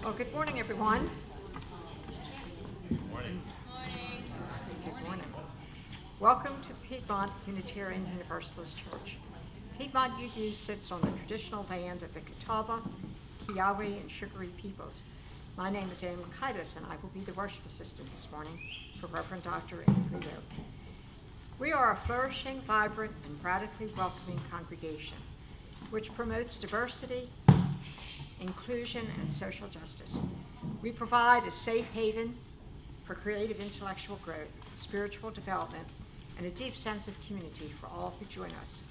Well, good morning, everyone. Good morning. Good morning. Welcome to the Piedmont Unitarian Universalist Church. Piedmont UU sits on the traditional land of the Catawba, Kiawe, and Sugary peoples. My name is Ann Makaitis, and I will be the worship assistant this morning for Reverend Dr. Ann Leo. We are a flourishing, vibrant, and radically welcoming congregation, which promotes diversity, inclusion, and social justice. We provide a safe haven for creative intellectual growth, spiritual development, and a deep sense of community for all who join us.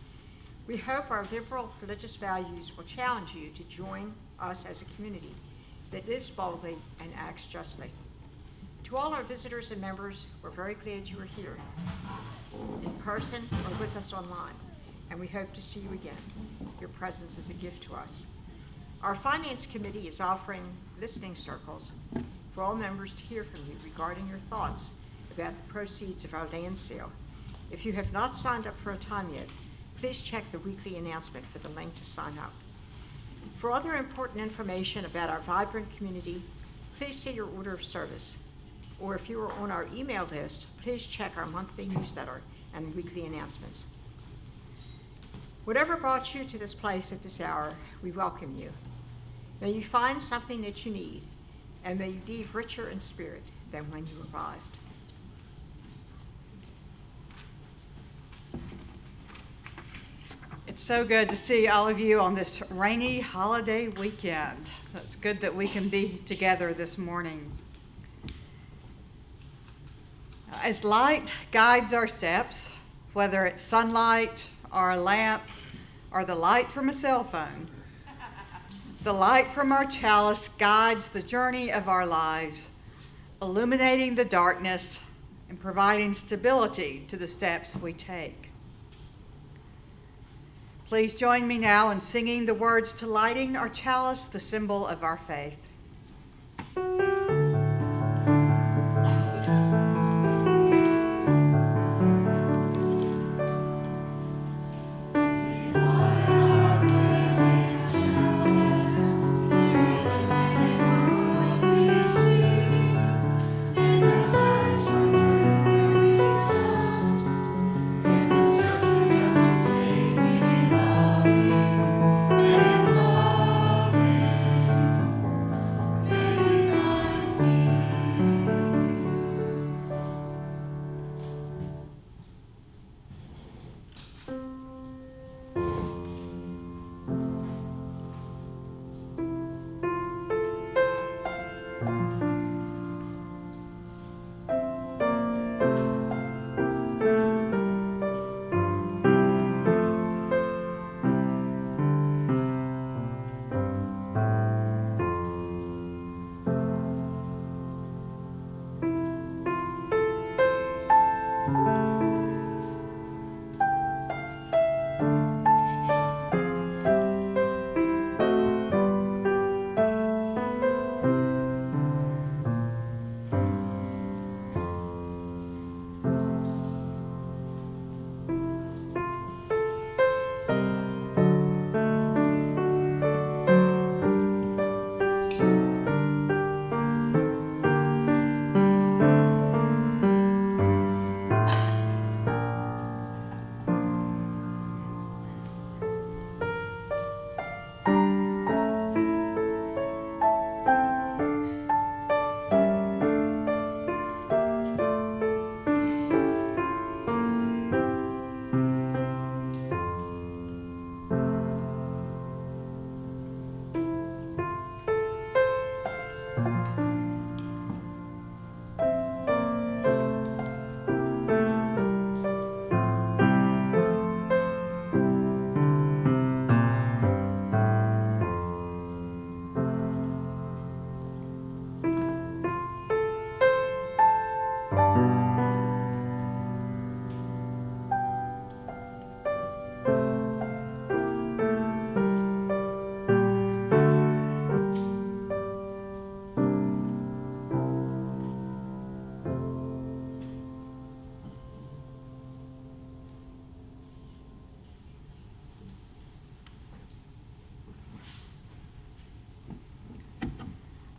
We hope our liberal religious values will challenge you to join us as a community that lives boldly and acts justly. To all our visitors and members, we're very glad you are here, in person or with us online, and we hope to see you again. Your presence is a gift to us. Our Finance Committee is offering listening circles for all members to hear from you regarding your thoughts about the proceeds of our land sale. If you have not signed up for a time yet, please check the weekly announcement for the link to sign up. For other important information about our vibrant community, please see your order of service. Or if you are on our email list, please check our monthly newsletter and weekly announcements. Whatever brought you to this place at this hour, we welcome you. May you find something that you need, and may you leave richer in spirit than when you arrived. It's so good to see all of you on this rainy holiday weekend. So it's good that we can be together this morning. As light guides our steps, whether it's sunlight or a lamp or the light from a cell phone, the light from our chalice guides the journey of our lives, illuminating the darkness and providing stability to the steps we take. Please join me now in singing the words to lighting our chalice, the symbol of our faith.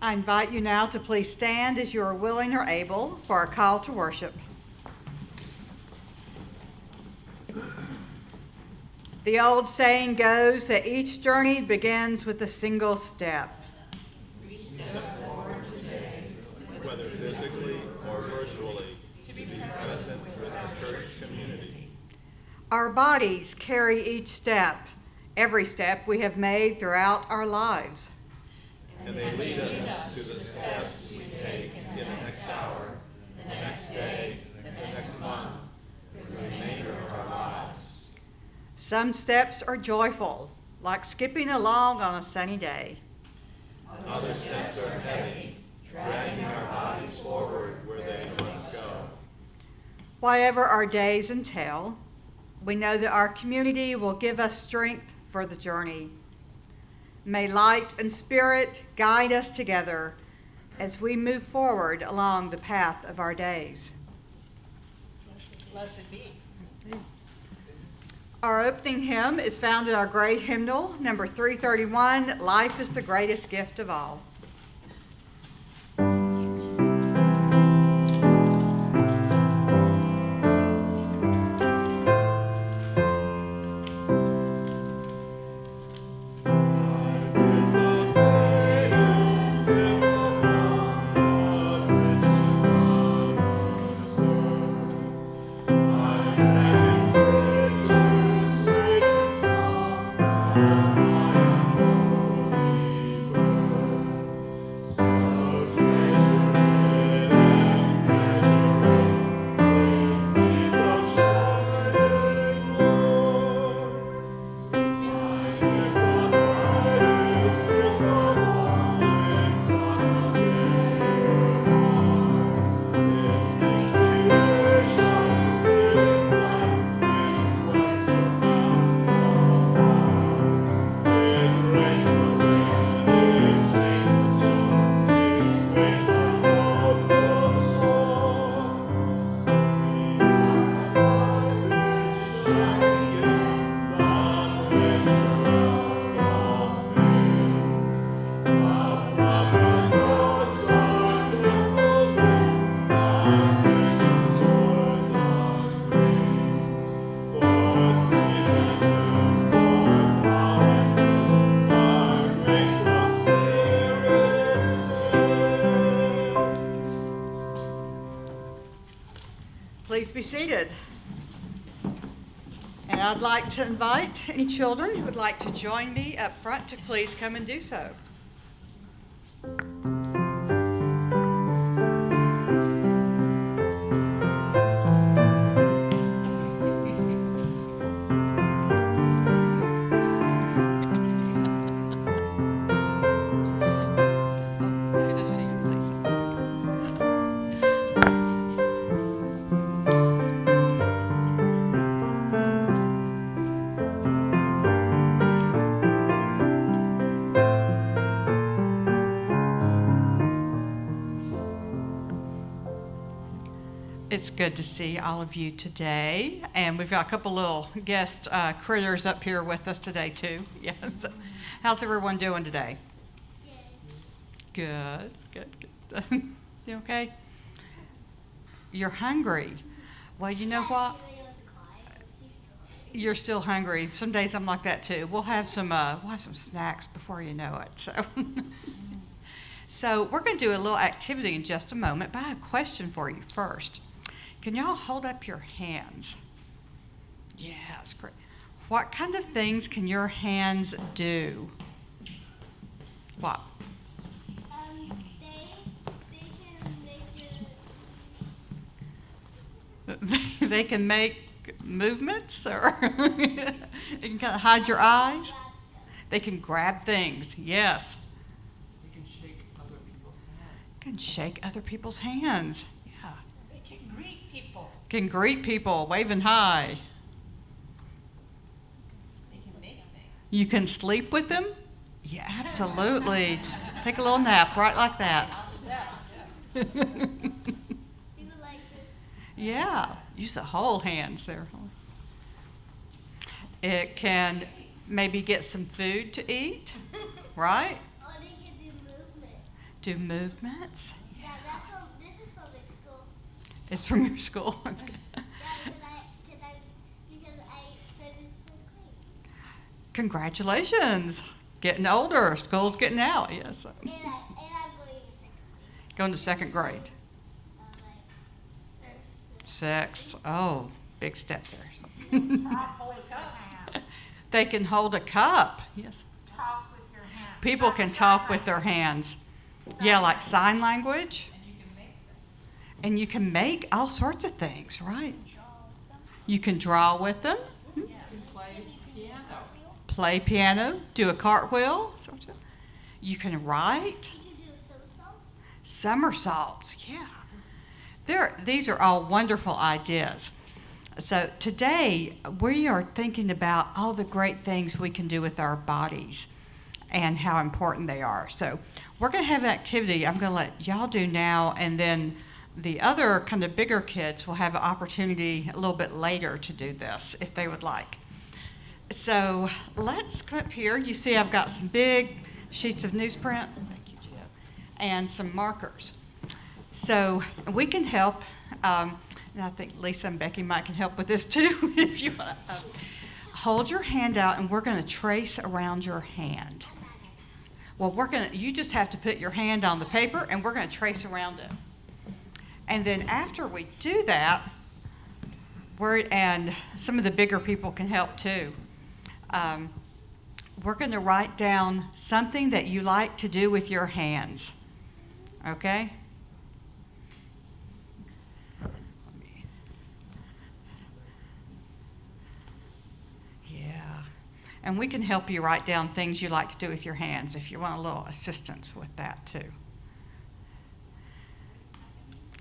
I invite you now to please stand as you are willing or able for our call to worship. The old saying goes that each journey begins with a single step. Whether physically or virtually, to be present with the church community. Our bodies carry each step, every step we have made throughout our lives. And they lead us to the steps we take in the next hour, the next day, the next month, and the remainder of our lives. Some steps are joyful, like skipping along on a sunny day. Other steps are heavy, dragging our bodies forward where they must go. Whatever our days entail, we know that our community will give us strength for the journey. May light and spirit guide us together as we move forward along the path of our days. Blessed be. Our opening hymn is found in our great hymnal, number 331, Life is the Greatest Gift of All. Please be seated. And I'd like to invite any children who would like to join me up front to please come and do so. Good to see you, please. It's good to see all of you today, and we've got a couple little guest critters up here with us today too. Yes. How's everyone doing today? Good, good, good. You okay? You're hungry. Well, you know what? You're still hungry. Some days I'm like that too. We'll have some snacks before you know it. So we're going to do a little activity in just a moment, but I have a question for you first. Can y'all hold up your hands? Yeah, that's great. What kind of things can your hands do? What? They can make movements, or you can kind of hide your eyes. They can grab things. Yes. We can shake other people's hands. Can shake other people's hands. Yeah. They can greet people. Can greet people, waving hi. They can make things. You can sleep with them. Yeah, absolutely. Just take a little nap right like that. Yeah, use the whole hands there. It can maybe get some food to eat, right? do movements. Yeah, that's from, this is from like school. It's from your school. Yeah, because I finished fifth grade. Congratulations. Getting older. School's getting out. Yes. And I'm going to second grade. Going to second grade. Like Sixth. Oh, big step there. Talk with your hands. They can hold a cup. Yes. Talk with your hands. People can talk with their hands. Yeah, like sign language. And you can make them. And you can make all sorts of things, right? You can draw with them, You can play piano. play piano, do a cartwheel. You can write. you can do a somersault. Somersaults, yeah. These are all wonderful ideas. So today we are thinking about all the great things we can do with our bodies and how important they are. So we're going to have an activity I'm going to let y'all do now, and then the other kind of bigger kids will have an opportunity a little bit later to do this if they would like. So let's come up here. You see I've got some big sheets of newsprint. Thank you, Jeff. And some markers. So we can help, and I think Lisa and Becky might can help with this too if you want to. Hold your hand out and we're going to trace around your hand. Well, you just have to put your hand on the paper and we're going to trace around it. And then after we do that, and some of the bigger people can help too, we're going to write down something that you like to do with your hands. Okay? Yeah. And we can help you write down things you like to do with your hands if you want a little assistance with that too.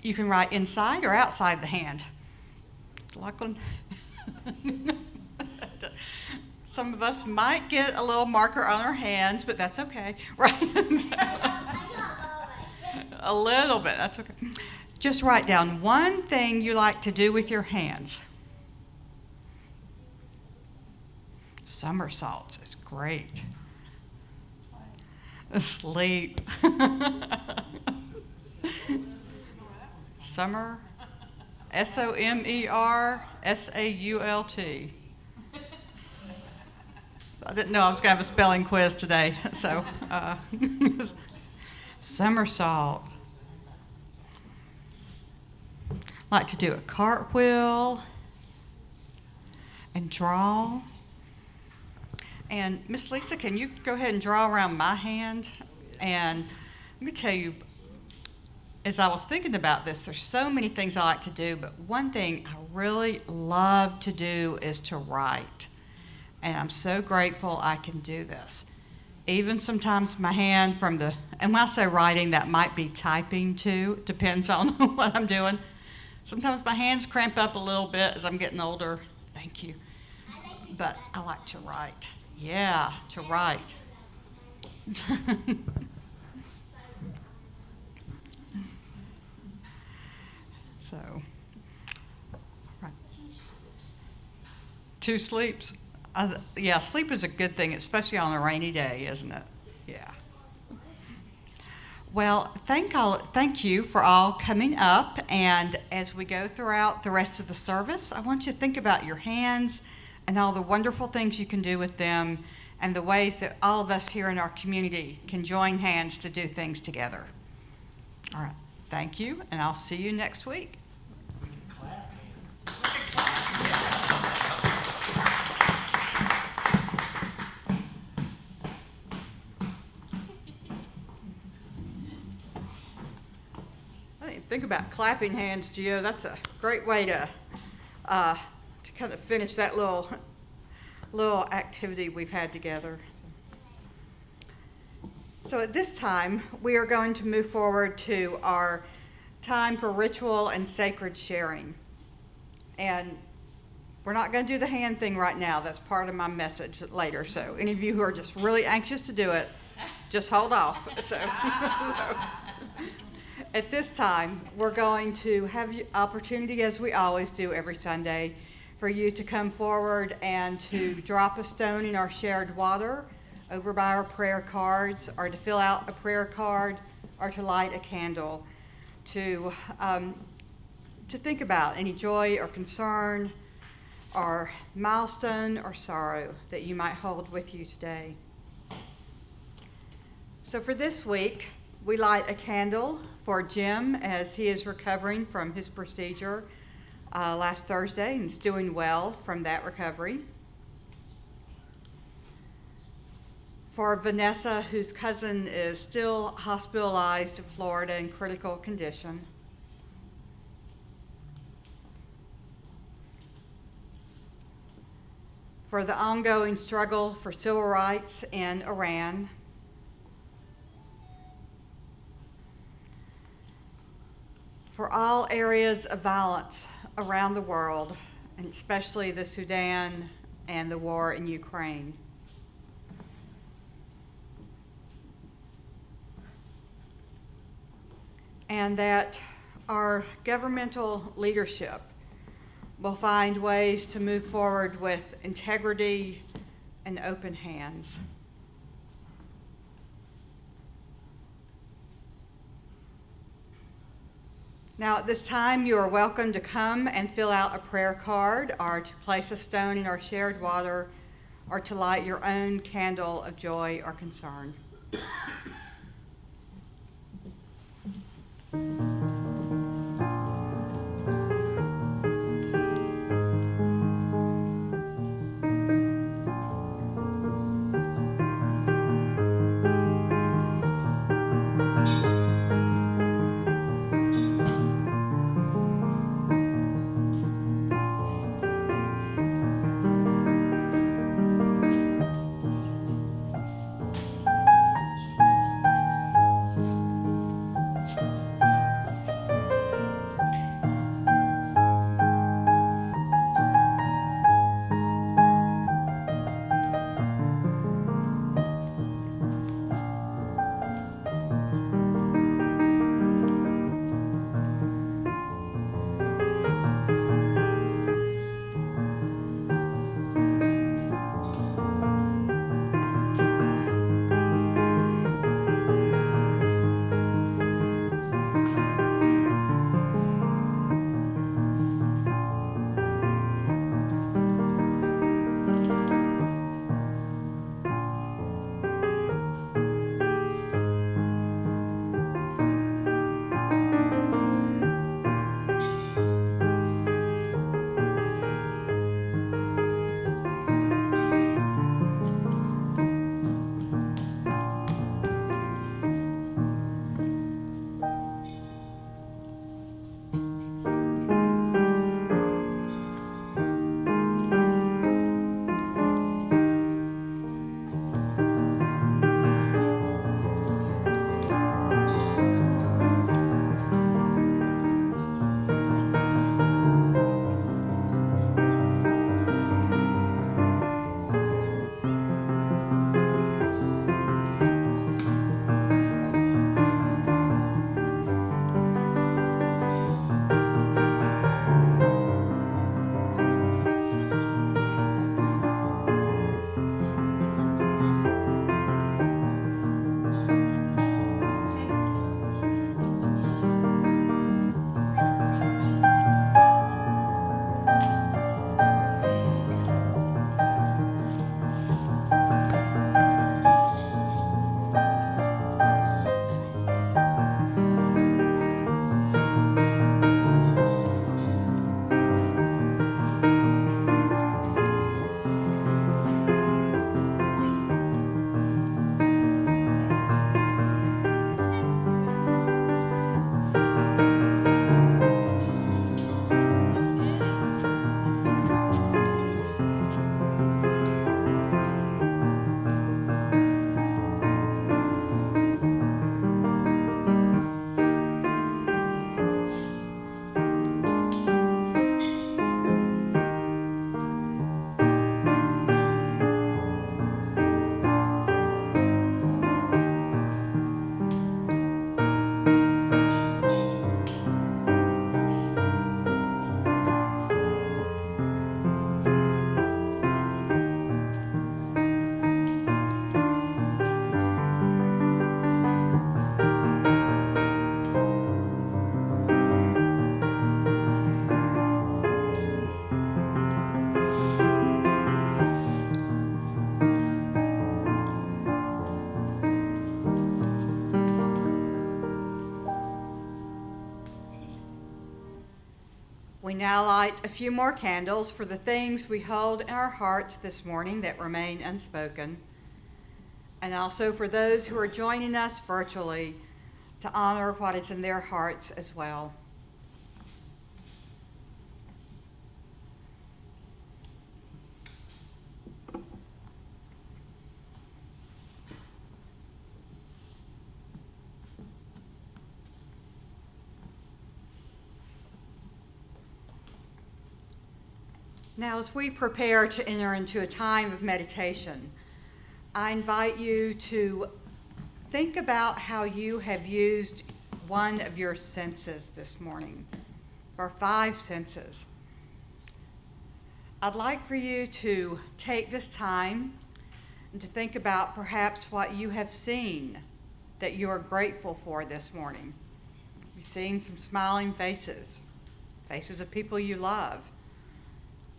You can write inside or outside the hand. Lachlan? Some of us might get a little marker on our hands, but that's okay, right? A little bit, that's okay. Just write down one thing you like to do with your hands. Somersaults is great. Sleep. Summer, SOMERSAULT. I didn't know I was going to have a spelling quiz today, so somersault. Like to do a cartwheel and draw. And Miss Lisa, can you go ahead and draw around my hand? And let me tell you, as I was thinking about this, there's so many things I like to do, but one thing I really love to do is to write. And I'm so grateful I can do this. Even sometimes my hand and when I say writing, that might be typing too, depends on what I'm doing. Sometimes my hands cramp up a little bit as I'm getting older. Thank you. But I like to write. Yeah, to write. So, right. 2 sleeps. Yeah, sleep is a good thing, especially on a rainy day, isn't it? Yeah. Well, thank you for all coming up. And as we go throughout the rest of the service, I want you to think about your hands and all the wonderful things you can do with them and the ways that all of us here in our community can join hands to do things together. All right. Thank you, and I'll see you next week. We can clap hands. I didn't think about clapping hands, Gio. That's a great way to kind of finish that little activity we've had together. So at this time, we are going to move forward to our time for ritual and sacred sharing. And we're not going to do the hand thing right now. That's part of my message later. So any of you who are just really anxious to do it, just hold off. So at this time, we're going to have the opportunity, as we always do every Sunday, for you to come forward and to drop a stone in our shared water over by our prayer cards, or to fill out a prayer card, or to light a candle to think about any joy or concern or milestone or sorrow that you might hold with you today. So for this week, we light a candle for Jim as he is recovering from his procedure last Thursday and is doing well from that recovery. For Vanessa, whose cousin is still hospitalized in Florida in critical condition. For the ongoing struggle for civil rights in Iran. For all areas of violence around the world, and especially the Sudan and the war in Ukraine. And that our governmental leadership will find ways to move forward with integrity and open hands. Now, at this time, you are welcome to come and fill out a prayer card, or to place a stone in our shared water, or to light your own candle of joy or concern. We now light a few more candles for the things we hold in our hearts this morning that remain unspoken, and also for those who are joining us virtually to honor what is in their hearts as well. Now, as we prepare to enter into a time of meditation, I invite you to think about how you have used one of your senses this morning, or 5 senses. I'd like for you to take this time and to think about perhaps what you have seen that you are grateful for this morning. You've seen some smiling faces, faces of people you love,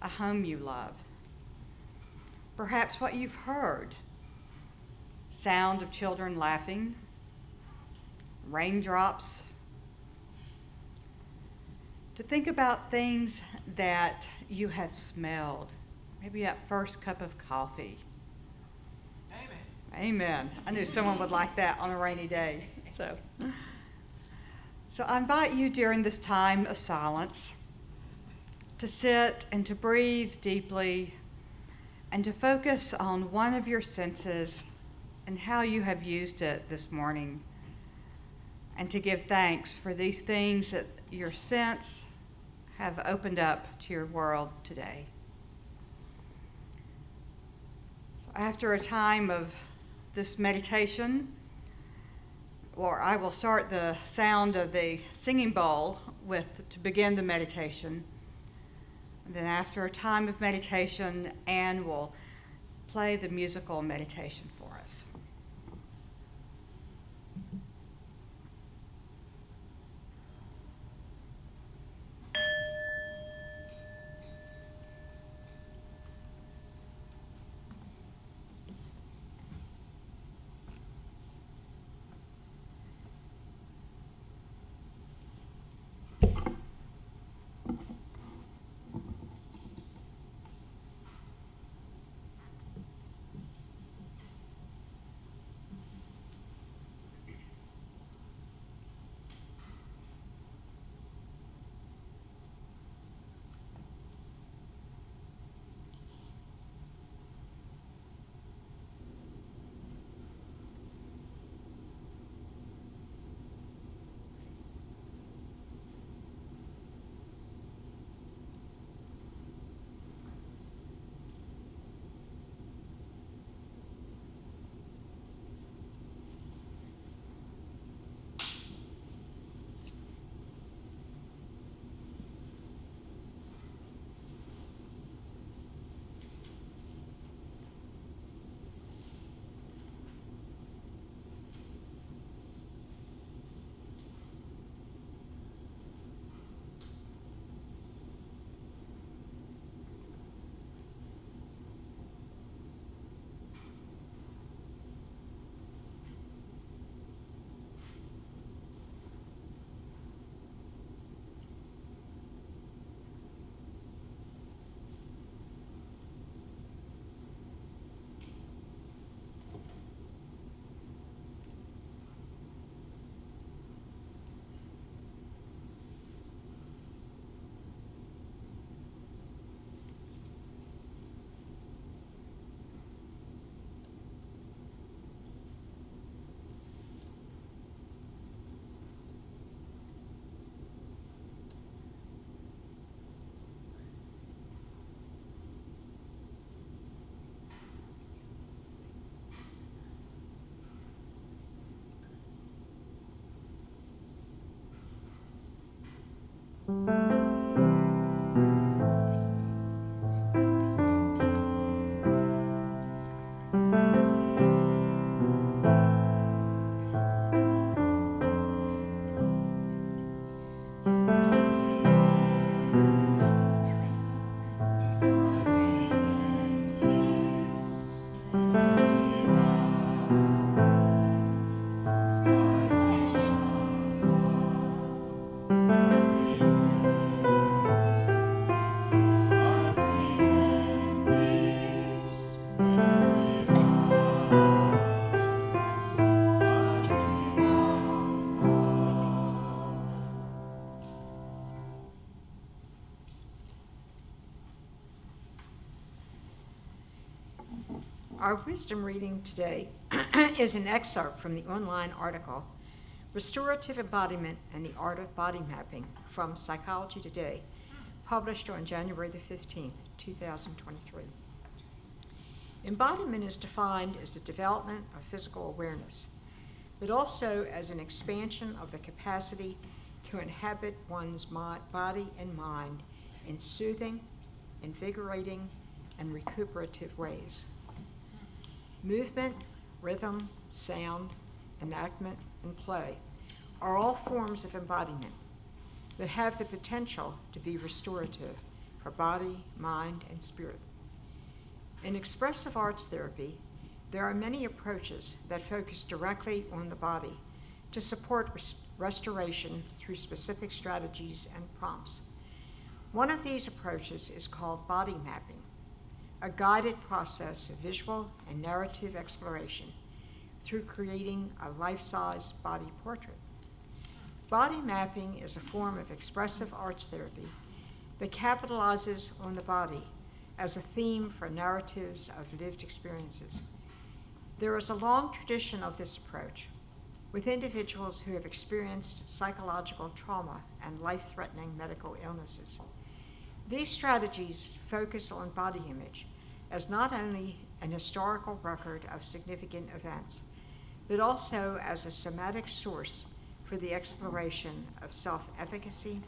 a home you love. Perhaps what you've heard, sound of children laughing, raindrops. To think about things that you have smelled, maybe that first cup of coffee. Amen. I knew someone would like that on a rainy day. So I invite you during this time of silence to sit and to breathe deeply and to focus on one of your senses and how you have used it this morning, and to give thanks for these things that your sense have opened up to your world today. So after a time of this meditation, or I will start the sound of the singing bowl to begin the meditation. And then after a time of meditation, Anne will play the musical meditation for us. Our wisdom reading today is an excerpt from the online article, Restorative Embodiment and the Art of Body Mapping from Psychology Today, published on January the 15th, 2023. Embodiment is defined as the development of physical awareness, but also as an expansion of the capacity to inhabit one's body and mind in soothing, invigorating, and recuperative ways. Movement, rhythm, sound, enactment, and play are all forms of embodiment that have the potential to be restorative for body, mind, and spirit. In expressive arts therapy, there are many approaches that focus directly on the body to support restoration through specific strategies and prompts. One of these approaches is called body mapping, a guided process of visual and narrative exploration through creating a life-size body portrait. Body mapping is a form of expressive arts therapy that capitalizes on the body as a theme for narratives of lived experiences. There is a long tradition of this approach, with individuals who have experienced psychological trauma and life-threatening medical illnesses. These strategies focus on body image as not only an historical record of significant events, but also as a somatic source for the exploration of self-efficacy,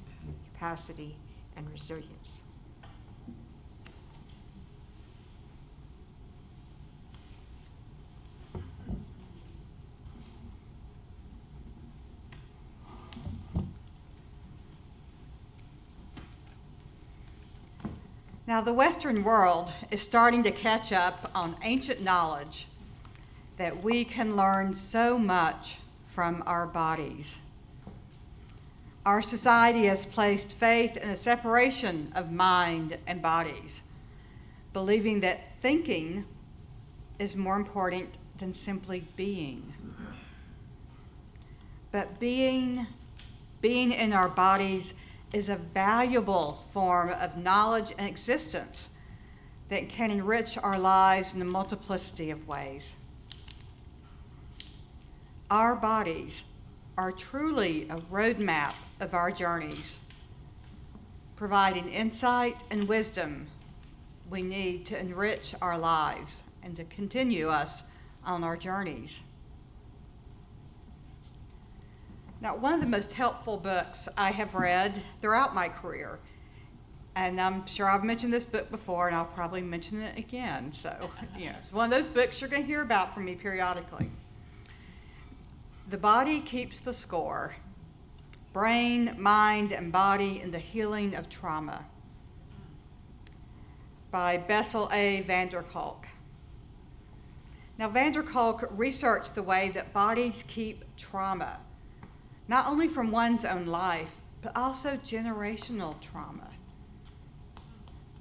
capacity, and resilience. Now, the Western world is starting to catch up on ancient knowledge that we can learn so much from our bodies. Our society has placed faith in a separation of mind and bodies, believing that thinking is more important than simply being. But being in our bodies is a valuable form of knowledge and existence that can enrich our lives in a multiplicity of ways. Our bodies are truly a roadmap of our journeys, providing insight and wisdom we need to enrich our lives and to continue us on our journeys. Now, one of the most helpful books I have read throughout my career, and I'm sure I've mentioned this book before, and I'll probably mention it again. So, it's one of those books you're going to hear about from me periodically. The Body Keeps the Score: Brain, Mind, and Body in the Healing of Trauma, by Bessel A. van der Kolk. Now, van der Kolk researched the way that bodies keep trauma, not only from one's own life, but also generational trauma.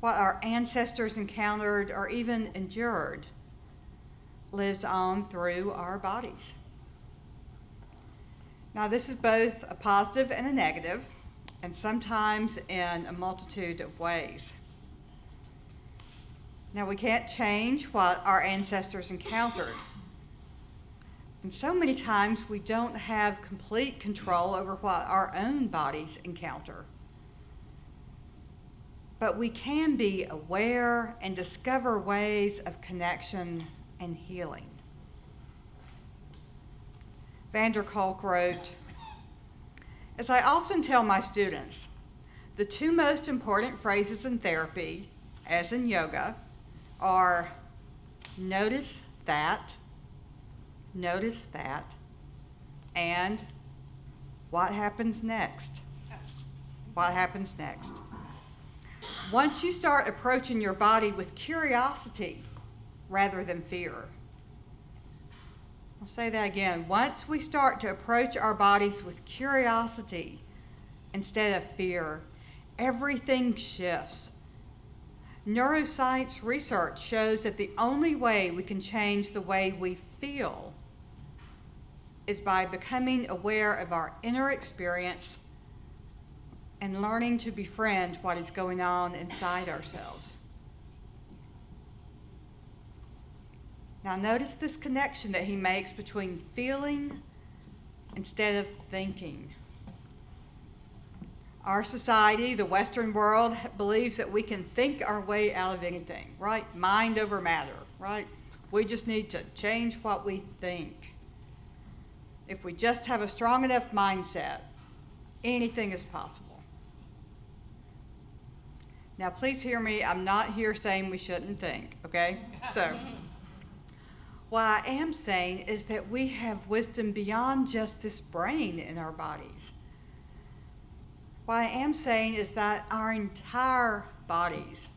What our ancestors encountered or even endured lives on through our bodies. Now, this is both a positive and a negative, and sometimes in a multitude of ways. Now, we can't change what our ancestors encountered. And so many times we don't have complete control over what our own bodies encounter. But we can be aware and discover ways of connection and healing. Van der Kolk wrote, "As I often tell my students, the two most important phrases in therapy, as in yoga, are notice that, and what happens next? What happens next? Once you start approaching your body with curiosity rather than fear." I'll say that again. Once we start to approach our bodies with curiosity instead of fear, everything shifts. Neuroscience research shows that the only way we can change the way we feel is by becoming aware of our inner experience and learning to befriend what is going on inside ourselves. Now notice this connection that he makes between feeling instead of thinking. Our society, the Western world, believes that we can think our way out of anything, right? Mind over matter, right? We just need to change what we think. If we just have a strong enough mindset, anything is possible. Now, please hear me. I'm not here saying we shouldn't think, okay? So, what I am saying is that we have wisdom beyond just this brain in our bodies. What I am saying is that our entire bodies,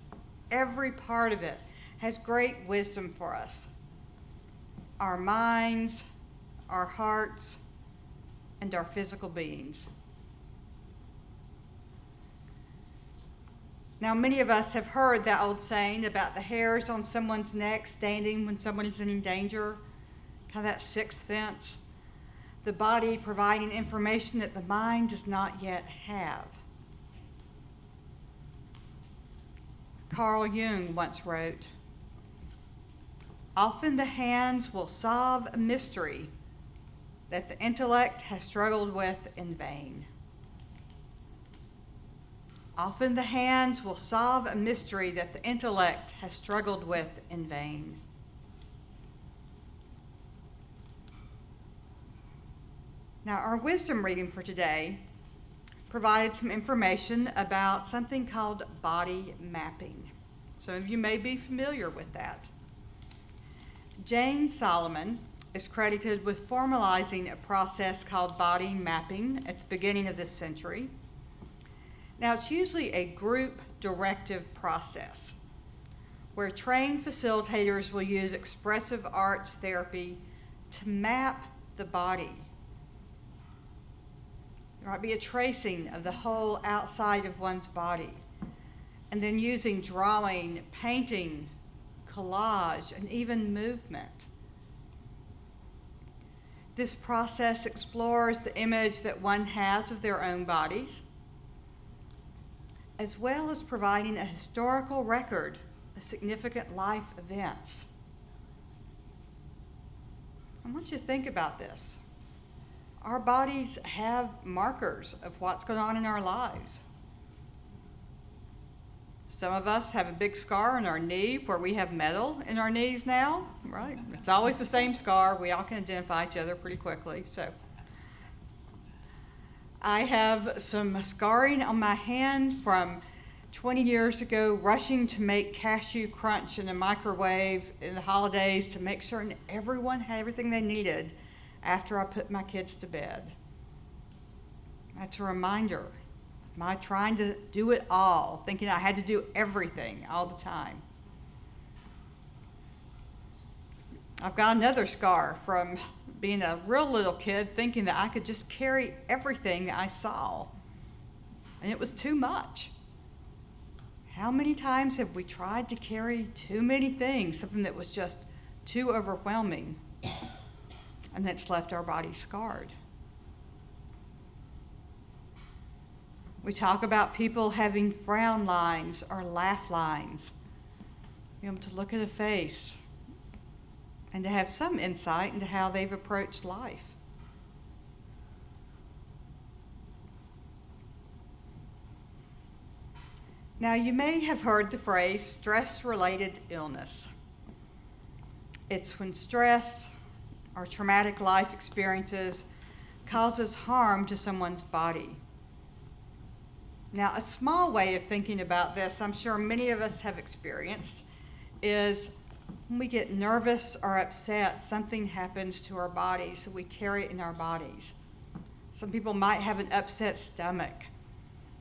every part of it, has great wisdom for us. Our minds, our hearts, and our physical beings. Now, many of us have heard that old saying about the hairs on someone's neck standing when someone is in danger, kind of that sixth sense. The body providing information that the mind does not yet have. Carl Jung once wrote, "Often the hands will solve a mystery that the intellect has struggled with in vain." Often the hands will solve a mystery that the intellect has struggled with in vain. Now, our wisdom reading for today provided some information about something called body mapping. Some of you may be familiar with that. Jane Solomon is credited with formalizing a process called body mapping at the beginning of this century. Now, it's usually a group directive process where trained facilitators will use expressive arts therapy to map the body. There might be a tracing of the whole outside of one's body, and then using drawing, painting, collage, and even movement. This process explores the image that one has of their own bodies, as well as providing a historical record of significant life events. I want you to think about this. Our bodies have markers of what's going on in our lives. Some of us have a big scar on our knee where we have metal in our knees now, right? It's always the same scar. We all can identify each other pretty quickly. So, I have some scarring on my hand from 20 years ago, rushing to make cashew crunch in the microwave in the holidays to make certain everyone had everything they needed after I put my kids to bed. That's a reminder of my trying to do it all, thinking I had to do everything all the time. I've got another scar from being a real little kid, thinking that I could just carry everything I saw. And it was too much. How many times have we tried to carry too many things, something that was just too overwhelming, and that's left our bodies scarred? We talk about people having frown lines or laugh lines, being able to look at a face and to have some insight into how they've approached life. Now, you may have heard the phrase stress-related illness. It's when stress or traumatic life experiences causes harm to someone's body. Now, a small way of thinking about this, I'm sure many of us have experienced, is when we get nervous or upset, something happens to our bodies, so we carry it in our bodies. Some people might have an upset stomach.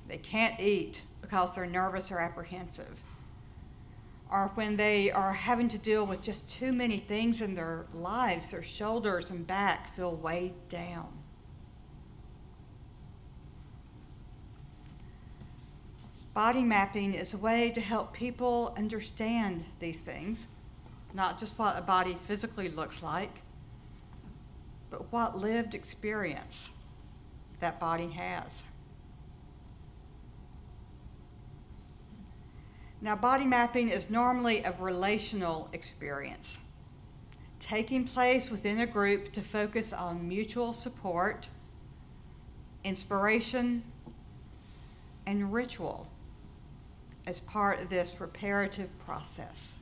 They can't eat because they're nervous or apprehensive. Or when they are having to deal with just too many things in their lives, their shoulders and back feel weighed down. Body mapping is a way to help people understand these things, not just what a body physically looks like, but what lived experience that body has. Now, body mapping is normally a relational experience. taking place within a group to focus on mutual support, inspiration, and ritual as part of this reparative process.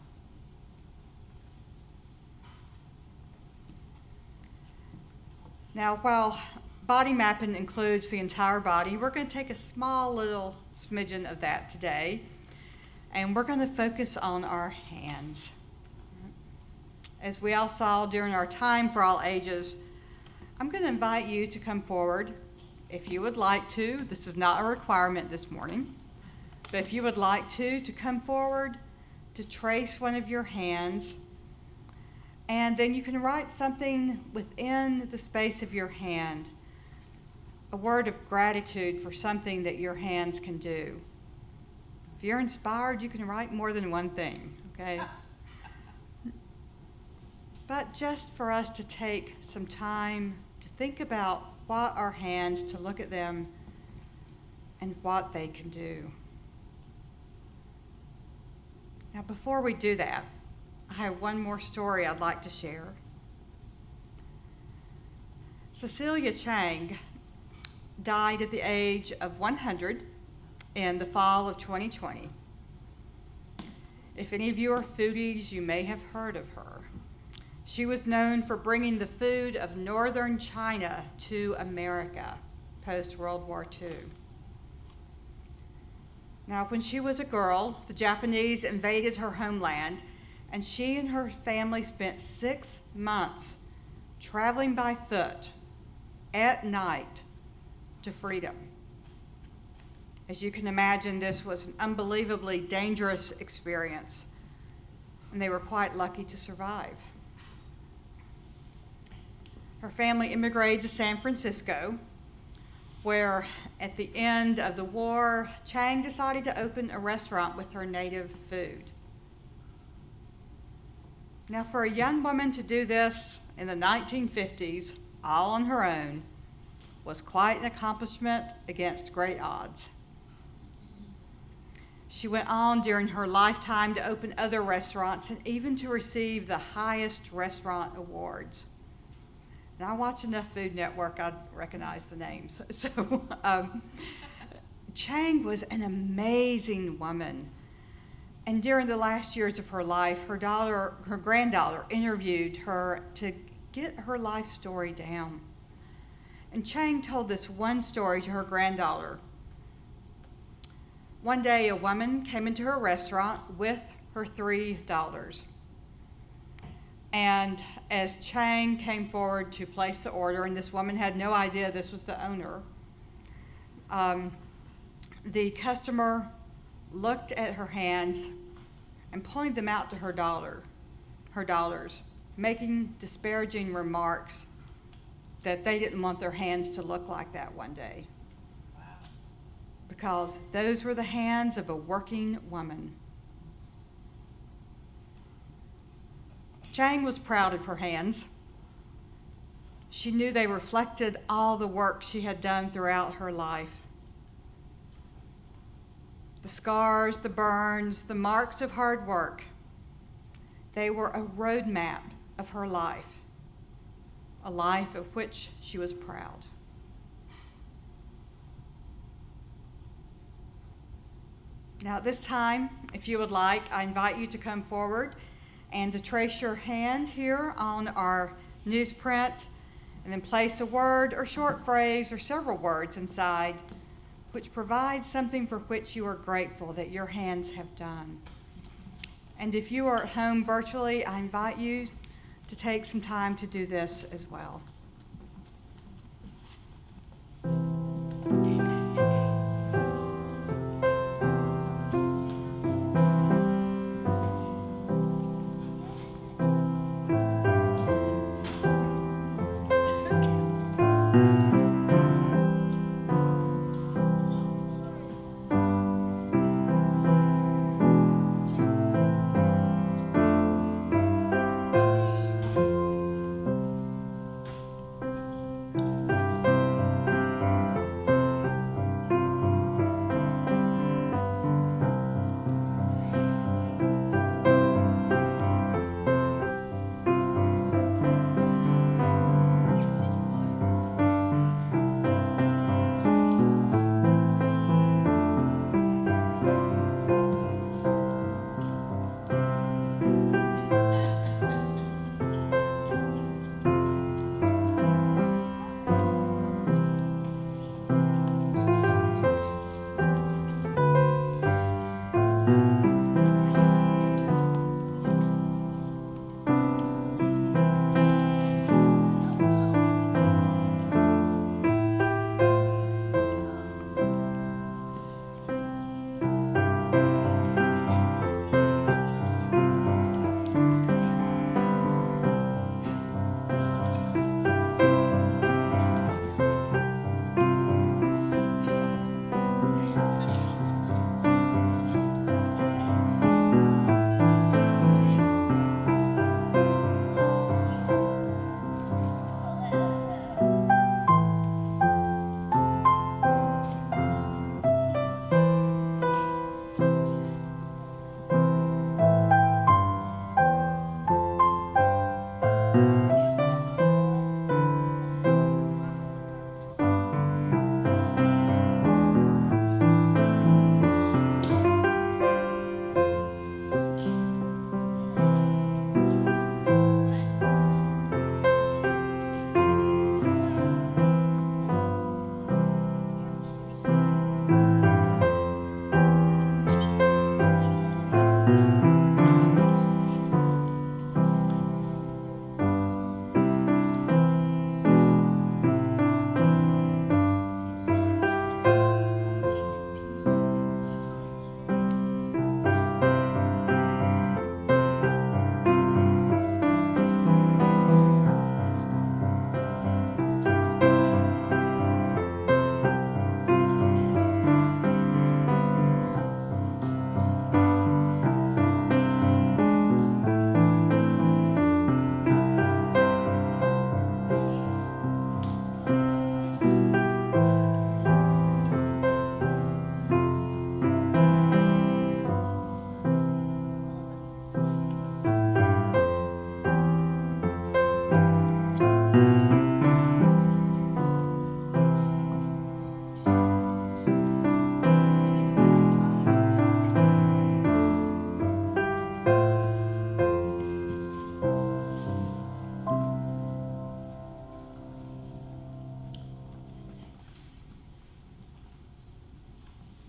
Now, while body mapping includes the entire body, we're going to take a small little smidgen of that today, and we're going to focus on our hands. As we all saw during our time for all ages, I'm going to invite you to come forward if you would like to. This is not a requirement this morning, but if you would like to come forward to trace one of your hands, and then you can write something within the space of your hand, a word of gratitude for something that your hands can do. If you're inspired, you can write more than one thing, okay? But just for us to take some time to think about what our hands, to look at them, and what they can do. Now, before we do that, I have one more story I'd like to share. Cecilia Chang died at the age of 100 in the fall of 2020. If any of you are foodies, you may have heard of her. She was known for bringing the food of northern China to America post-World War II. Now, when she was a girl, the Japanese invaded her homeland, and she and her family spent 6 months traveling by foot at night to freedom. As you can imagine, this was an unbelievably dangerous experience, and they were quite lucky to survive. Her family immigrated to San Francisco, where at the end of the war, Chang decided to open a restaurant with her native food. Now, for a young woman to do this in the 1950s, all on her own, was quite an accomplishment against great odds. She went on during her lifetime to open other restaurants and even to receive the highest restaurant awards. Now, I watch enough Food Network, I recognize the names. So, Chang was an amazing woman. And during the last years of her life, her granddaughter interviewed her to get her life story down. And Chang told this one story to her granddaughter. One day, a woman came into her restaurant with her 3 daughters. And as Chang came forward to place the order, and this woman had no idea this was the owner, the customer looked at her hands and pointed them out to her daughters, making disparaging remarks that they didn't want their hands to look like that one day. Wow. Because those were the hands of a working woman. Chang was proud of her hands. She knew they reflected all the work she had done throughout her life. The scars, the burns, the marks of hard work, they were a roadmap of her life, a life of which she was proud. Now at this time, if you would like, I invite you to come forward and to trace your hand here on our newsprint, and then place a word or short phrase or several words inside which provides something for which you are grateful that your hands have done. And if you are at home virtually, I invite you to take some time to do this as well.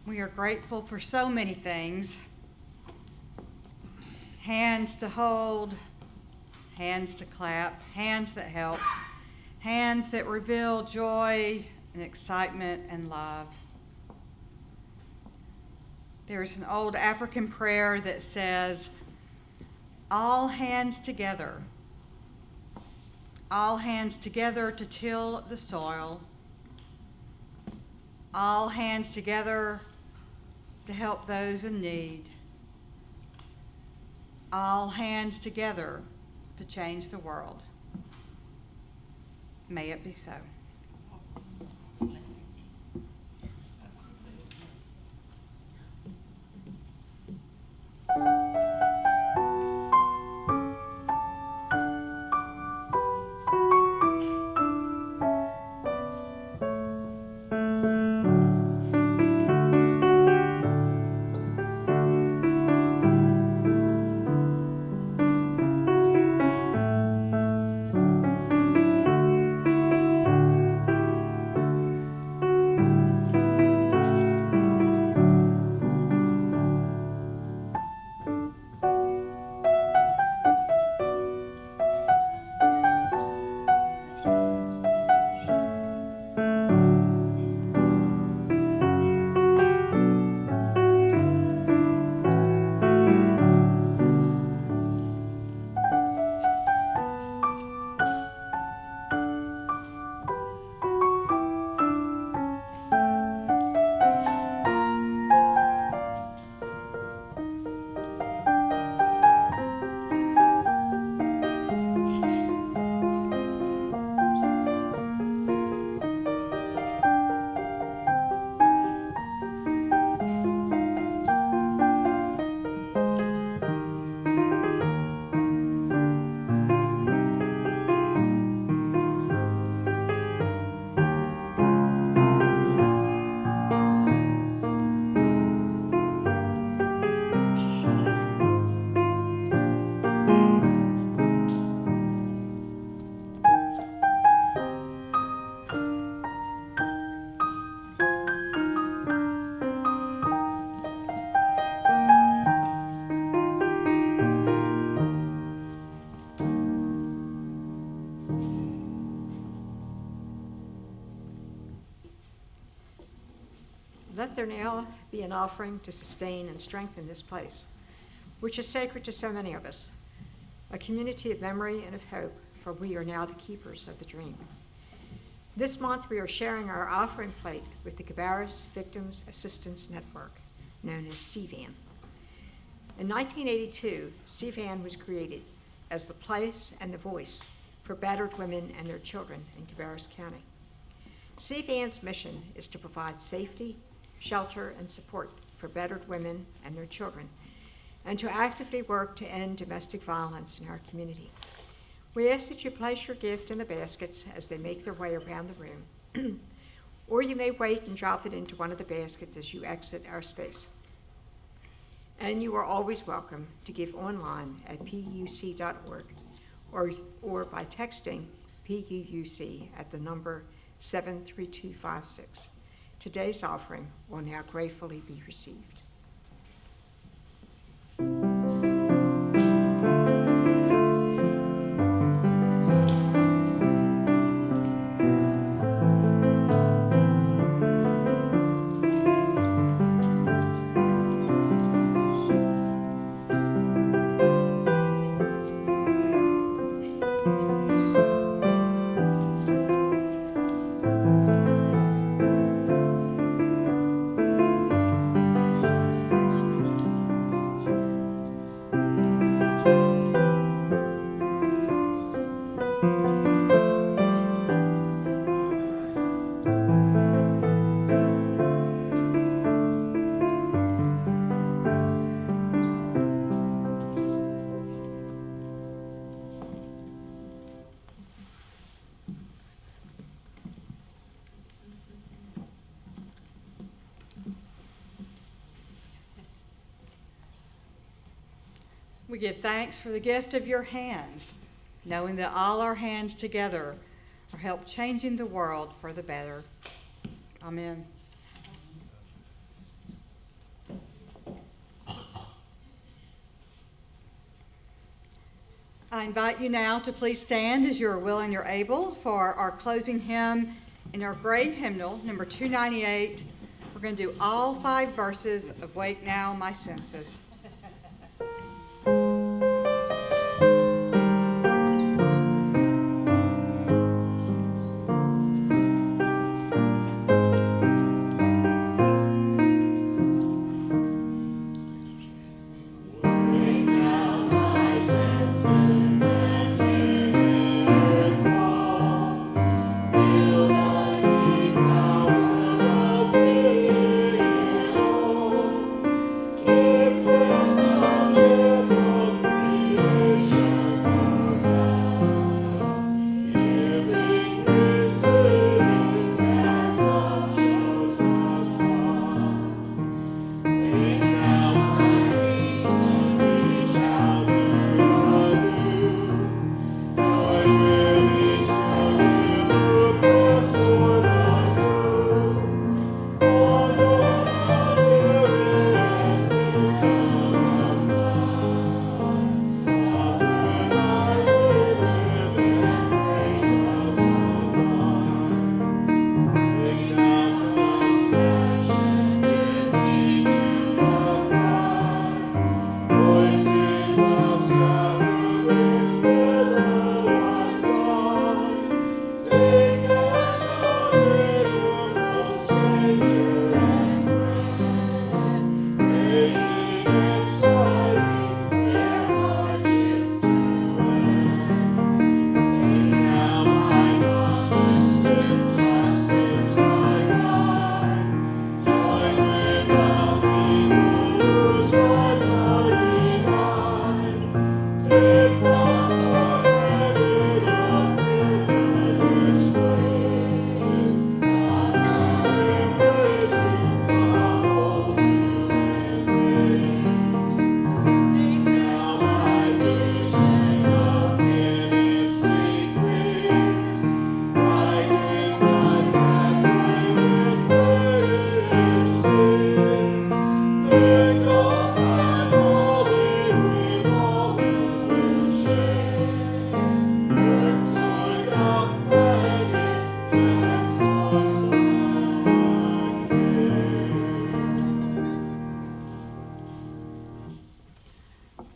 We are grateful for so many things. Hands to hold, hands to clap, hands that help, hands that reveal joy and excitement and love. There's an old African prayer that says, all hands together to till the soil, all hands together to help those in need, all hands together to change the world. May it be so. Let there now be an offering to sustain and strengthen this place, which is sacred to so many of us, a community of memory and of hope, for we are now the keepers of the dream. This month, we are sharing our offering plate with the Cabarrus Victims Assistance Network, known as CVAN. In 1982, CVAN was created as the place and the voice for battered women and their children in Cabarrus County. CVAN's mission is to provide safety, shelter, and support for battered women and their children, and to actively work to end domestic violence in our community. We ask that you place your gift in the baskets as they make their way around the room, or you may wait and drop it into one of the baskets as you exit our space. And you are always welcome to give online at puc.org or by texting PUUC at the number 73256. Today's offering will now gratefully be received. We give thanks for the gift of your hands, knowing that all our hands together are help changing the world for the better. Amen. I invite you now to please stand as you are willing or able for our closing hymn in our great hymnal, number 298. We're going to do all 5 verses of Wake Now, My Senses.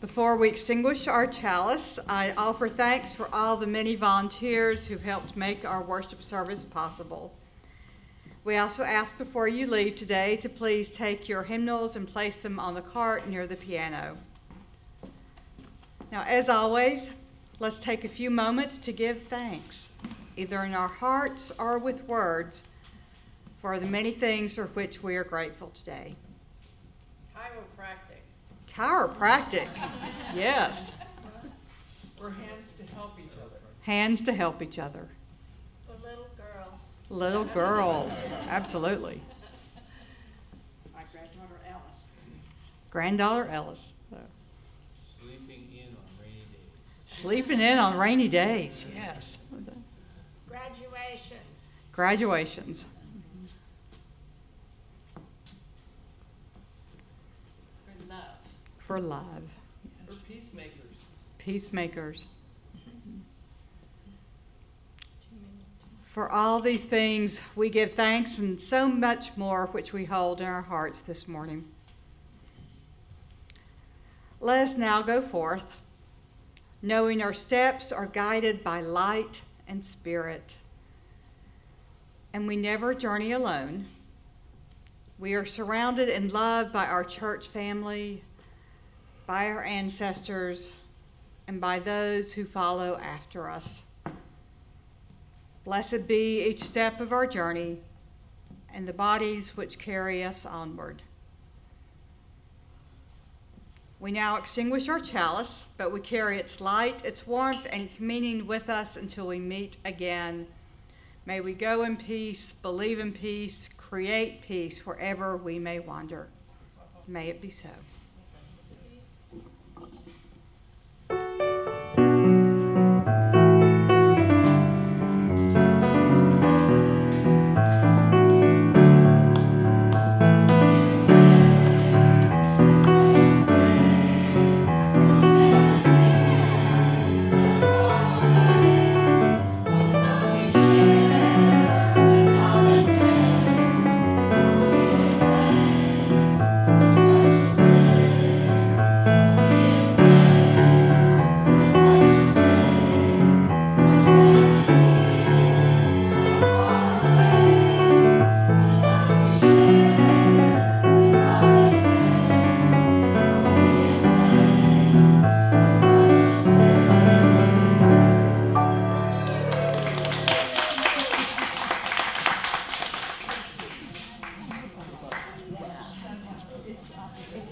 Before we extinguish our chalice, I offer thanks for all the many volunteers who've helped make our worship service possible. We also ask before you leave today to please take your hymnals and place them on the cart near the piano. Now, as always, let's take a few moments to give thanks, either in our hearts or with words, for the many things for which we are grateful today. Chiropractic, yes. Or hands to help each other. Hands to help each other. For little girls. Little girls, absolutely. My granddaughter Alice. Granddaughter Ellis. Sleeping in on rainy days. Sleeping in on rainy days, yes. Graduations. Graduations. For love. For love. For peacemakers. Peacemakers. For all these things, we give thanks and so much more which we hold in our hearts this morning. Let us now go forth, knowing our steps are guided by light and spirit. And we never journey alone. We are surrounded and loved by our church family, by our ancestors, and by those who follow after us. Blessed be each step of our journey and the bodies which carry us onward. We now extinguish our chalice, but we carry its light, its warmth, and its meaning with us until we meet again. May we go in peace, believe in peace, create peace wherever we may wander. May it be so.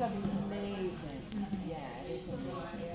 stuff is amazing. Yeah, it is amazing.